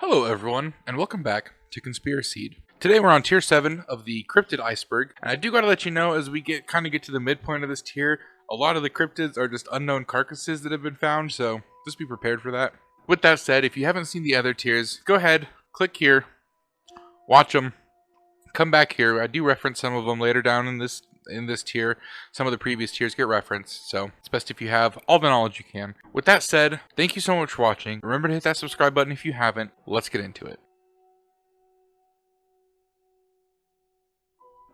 Hello everyone, and welcome back to Conspiracy. Today we're on tier 7 of the Cryptic Iceberg, and I do gotta let you know as we get to the midpoint of this tier, a lot of the cryptids are just unknown carcasses that have been found, so just be prepared for that. With that said, if you haven't seen the other tiers, go ahead, click here, watch them, come back here. I do reference some of them later down in this tier. Some of the previous tiers get referenced, so it's best if you have all the knowledge you can. With that said, thank you so much for watching. Remember to hit that subscribe button if you haven't. Let's get into it.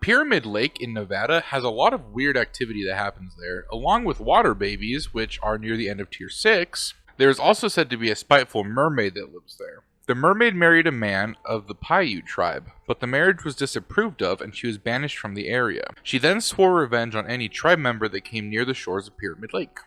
Pyramid Lake in Nevada has a lot of weird activity that happens there. Along with water babies, which are near the end of tier 6, there is also said to be a spiteful mermaid that lives there. The mermaid married a man of the Paiute tribe, but the marriage was disapproved of and she was banished from the area. She then swore revenge on any tribe member that came near the shores of Pyramid Lake.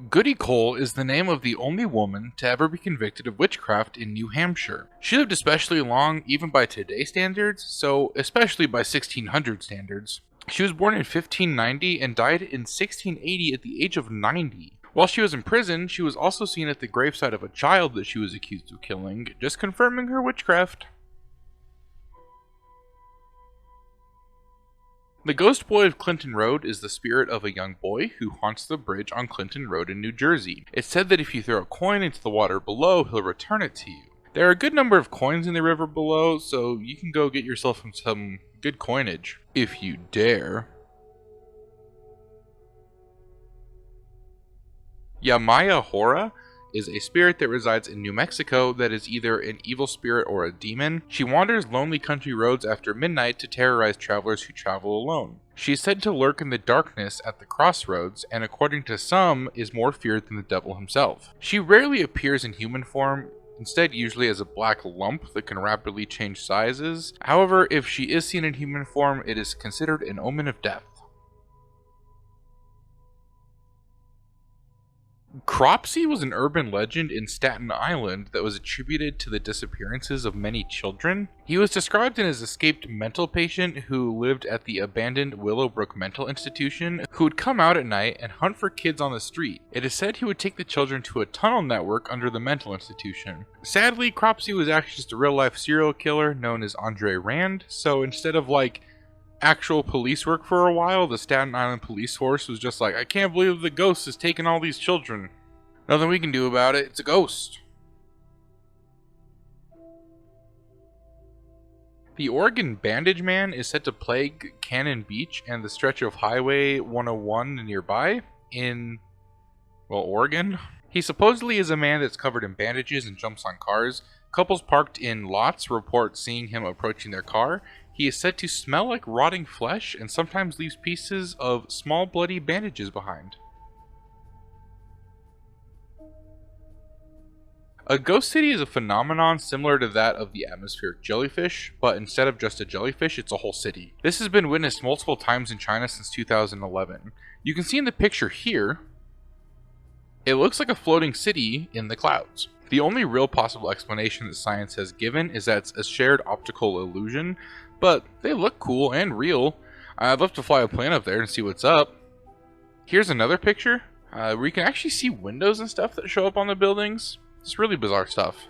Goody Cole is the name of the only woman to ever be convicted of witchcraft in New Hampshire. She lived especially long, even by today's standards, so especially by 1600 standards. She was born in 1590 and died in 1680 at the age of 90. While she was in prison, she was also seen at the graveside of a child that she was accused of killing, just confirming her witchcraft. The ghost boy of Clinton Road is the spirit of a young boy who haunts the bridge on Clinton Road in New Jersey. It's said that if you throw a coin into the water below, he'll return it to you. There are a good number of coins in the river below, so you can go get yourself some good coinage, if you dare. Yamaya Hora is a spirit that resides in New Mexico that is either an evil spirit or a demon. She wanders lonely country roads after midnight to terrorize travelers who travel alone. She is said to lurk in the darkness at the crossroads, and according to some, is more feared than the devil himself. She rarely appears in human form, instead usually as a black lump that can rapidly change sizes. However, if she is seen in human form, it is considered an omen of death. Cropsey was an urban legend in Staten Island that was attributed to the disappearances of many children. He was described as an escaped mental patient who lived at the abandoned Willowbrook Mental Institution, who would come out at night and hunt for kids on the street. It is said he would take the children to a tunnel network under the mental institution. Sadly, Cropsey was actually just a real-life serial killer known as Andre Rand, so instead of actual police work for a while, the Staten Island police force was just like, I can't believe the ghost is taking all these children. Nothing we can do about it, it's a ghost. The Oregon Bandage Man is said to plague Cannon Beach and the stretch of Highway 101 nearby in, Oregon. He supposedly is a man that's covered in bandages and jumps on cars. Couples parked in lots report seeing him approaching their car. He is said to smell like rotting flesh and sometimes leaves pieces of small bloody bandages behind. A ghost city is a phenomenon similar to that of the atmospheric jellyfish, but instead of just a jellyfish, it's a whole city. This has been witnessed multiple times in China since 2011. You can see in the picture here, it looks like a floating city in the clouds. The only real possible explanation that science has given is that it's a shared optical illusion, but they look cool and real. I'd love to fly a plane up there and see what's up. Here's another picture where you can actually see windows and stuff that show up on the buildings. It's really bizarre stuff.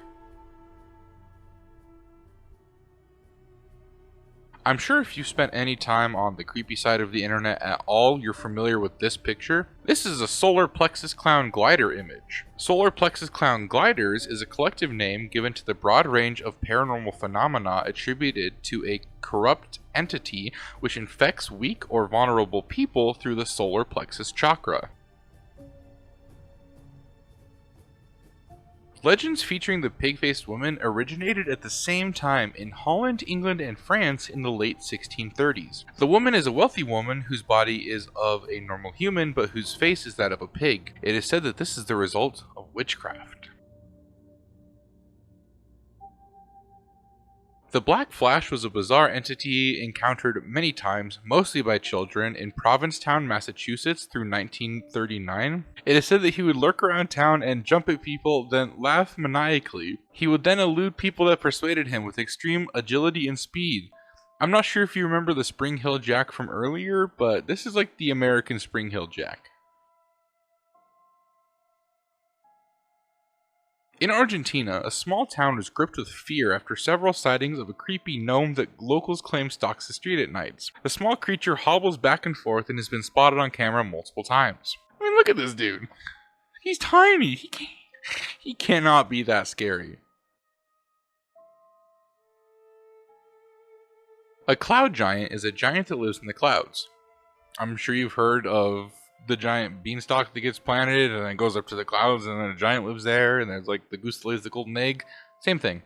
I'm sure if you've spent any time on the creepy side of the internet at all, you're familiar with this picture. This is a solar plexus clown glider image. Solar plexus clown gliders is a collective name given to the broad range of paranormal phenomena attributed to a corrupt entity which infects weak or vulnerable people through the solar plexus chakra. Legends featuring the pig-faced woman originated at the same time in Holland, England, and France in the late 1630s. The woman is a wealthy woman whose body is of a normal human, but whose face is that of a pig. It is said that this is the result of witchcraft. The Black Flash was a bizarre entity encountered many times, mostly by children, in Provincetown, Massachusetts through 1939. It is said that he would lurk around town and jump at people, then laugh maniacally. He would then elude people that persuaded him with extreme agility and speed. I'm not sure if you remember the Spring Hill Jack from earlier, but this is like the American Spring Hill Jack. In Argentina, a small town is gripped with fear after several sightings of a creepy gnome that locals claim stalks the street at nights. The small creature hobbles back and forth and has been spotted on camera multiple times. I mean, look at this dude. He's tiny. He cannot be that scary. A cloud giant is a giant that lives in the clouds. I'm sure you've heard of the giant beanstalk that gets planted and then goes up to the clouds and then a giant lives there and there's like the goose that lays the golden egg. Same thing.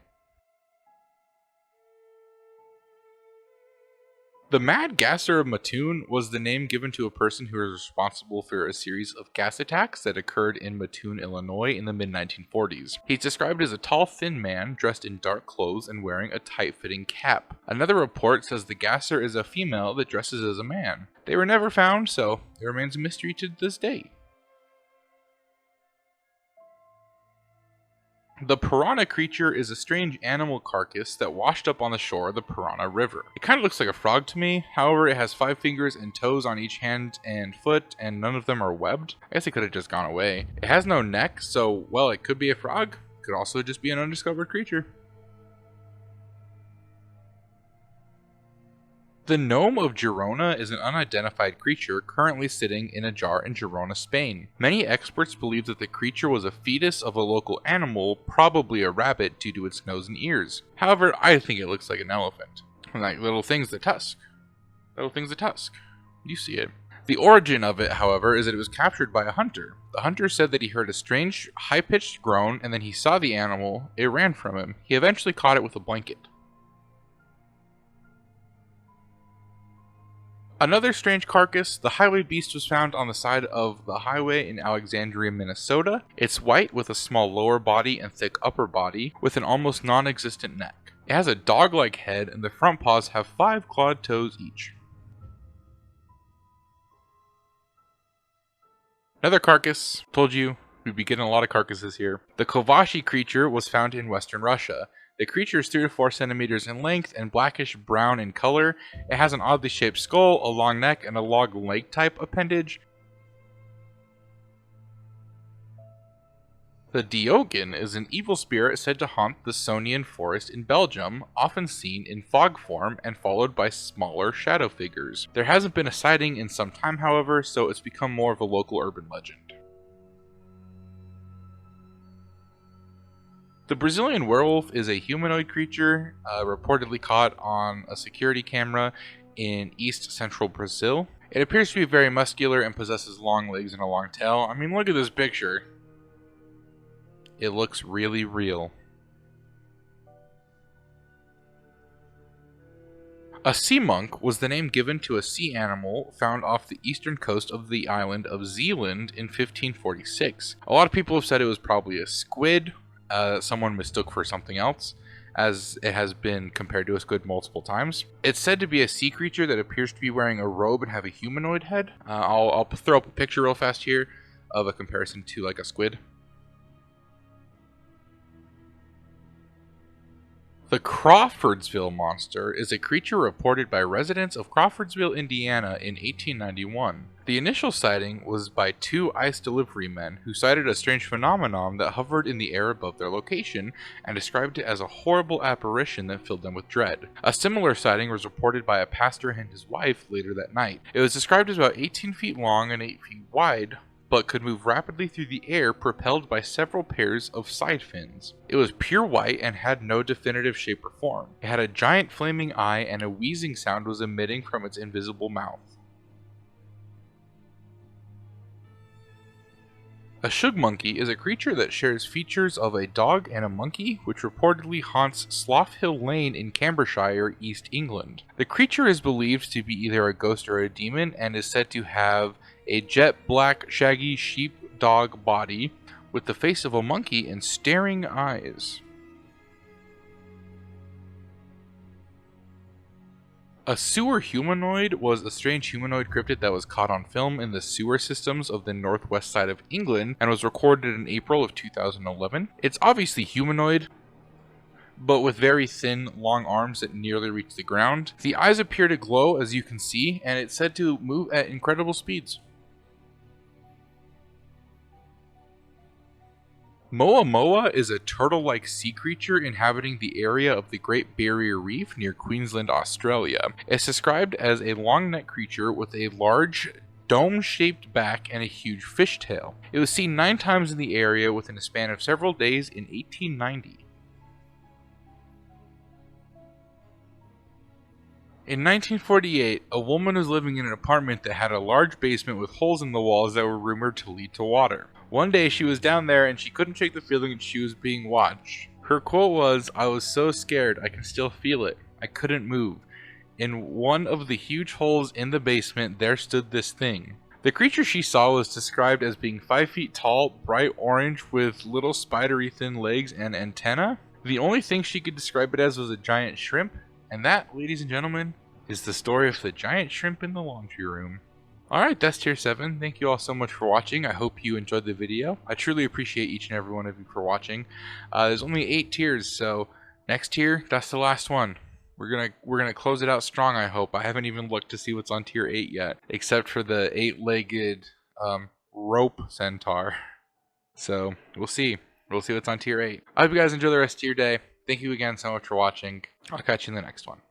The Mad Gasser of Mattoon was the name given to a person who was responsible for a series of gas attacks that occurred in Mattoon, Illinois in the mid-1940s. He's described as a tall, thin man dressed in dark clothes and wearing a tight-fitting cap. Another report says the Gasser is a female that dresses as a man. They were never found, so it remains a mystery to this day. The Piranha creature is a strange animal carcass that washed up on the shore of the Piranha River. It kind of looks like a frog to me, however it has 5 fingers and toes on each hand and foot, and none of them are webbed. I guess it could have just gone away. It has no neck, so, well, it could be a frog. It could also just be an undiscovered creature. The Gnome of Girona is an unidentified creature currently sitting in a jar in Girona, Spain. Many experts believe that the creature was a fetus of a local animal, probably a rabbit due to its nose and ears. However, I think it looks like an elephant. Like little things that tusk. Little things that tusk. You see it. The origin of it, however, is that it was captured by a hunter. The hunter said that he heard a strange, high-pitched groan, and then he saw the animal. It ran from him. He eventually caught it with a blanket. Another strange carcass, the highway beast was found on the side of the highway in Alexandria, Minnesota. It's white with a small lower body and thick upper body with an almost non-existent neck. It has a dog-like head and the front paws have 5 clawed toes each. Another carcass. Told you, we'd be getting a lot of carcasses here. The kovashi creature was found in western Russia. The creature is 3 to 4 centimeters in length and blackish brown in color. It has an oddly shaped skull, a long neck, and a long leg type appendage. The diogen is an evil spirit said to haunt the Sonian forest in Belgium, often seen in fog form and followed by smaller shadow figures. There hasn't been a sighting in some time, however, so it's become more of a local urban legend. The Brazilian werewolf is a humanoid creature reportedly caught on a security camera in east central Brazil. It appears to be very muscular and possesses long legs and a long tail. I mean, look at this picture. It looks really real. A sea monk was the name given to a sea animal found off the eastern coast of the island of Zealand in 1546. A lot of people have said it was probably a squid that someone mistook for something else, as it has been compared to a squid multiple times. It's said to be a sea creature that appears to be wearing a robe and have a humanoid head. I'll throw up a picture real fast here of a comparison to like a squid. The Crawfordsville Monster is a creature reported by residents of Crawfordsville, Indiana in 1891. The initial sighting was by 2 ice delivery men who cited a strange phenomenon that hovered in the air above their location and described it as a horrible apparition that filled them with dread. A similar sighting was reported by a pastor and his wife later that night. It was described as about 18 feet long and 8 feet wide, but could move rapidly through the air propelled by several pairs of side fins. It was pure white and had no definitive shape or form. It had a giant flaming eye and a wheezing sound was emitting from its invisible mouth. A shug monkey is a creature that shares features of a dog and a monkey, which reportedly haunts Slough Hill Lane in Cambridgeshire, East England. The creature is believed to be either a ghost or a demon and is said to have a jet black shaggy sheepdog body with the face of a monkey and staring eyes. A sewer humanoid was a strange humanoid cryptid that was caught on film in the sewer systems of the northwest side of England and was recorded in April of 2011. It's obviously humanoid, but with very thin, long arms that nearly reach the ground. The eyes appear to glow, as you can see, and it's said to move at incredible speeds. Moa Moa is a turtle-like sea creature inhabiting the area of the Great Barrier Reef near Queensland, Australia. It's described as a long-necked creature with a large dome-shaped back and a huge fishtail. It was seen 9 times in the area within a span of several days in 1890. In 1948, a woman was living in an apartment that had a large basement with holes in the walls that were rumored to lead to water. One day she was down there and she couldn't shake the feeling that she was being watched. Her quote was, "I was so scared, I can still feel it. I couldn't move. In one of the huge holes in the basement, there stood this thing." The creature she saw was described as being 5 feet tall, bright orange with little spidery thin legs and antenna. The only thing she could describe it as was a giant shrimp. And that, ladies and gentlemen, is the story of the giant shrimp in the laundry room. Alright, that's tier 7. Thank you all so much for watching. I hope you enjoyed the video. I truly appreciate each and every one of you for watching. There's only 8 tiers, so next tier, that's the last one. We're gonna close it out strong, I hope. I haven't even looked to see what's on tier 8 yet, except for the 8-legged rope centaur. So we'll see. We'll see what's on tier 8. I hope you guys enjoy the rest of your day. Thank you again so much for watching. I'll catch you in the next one.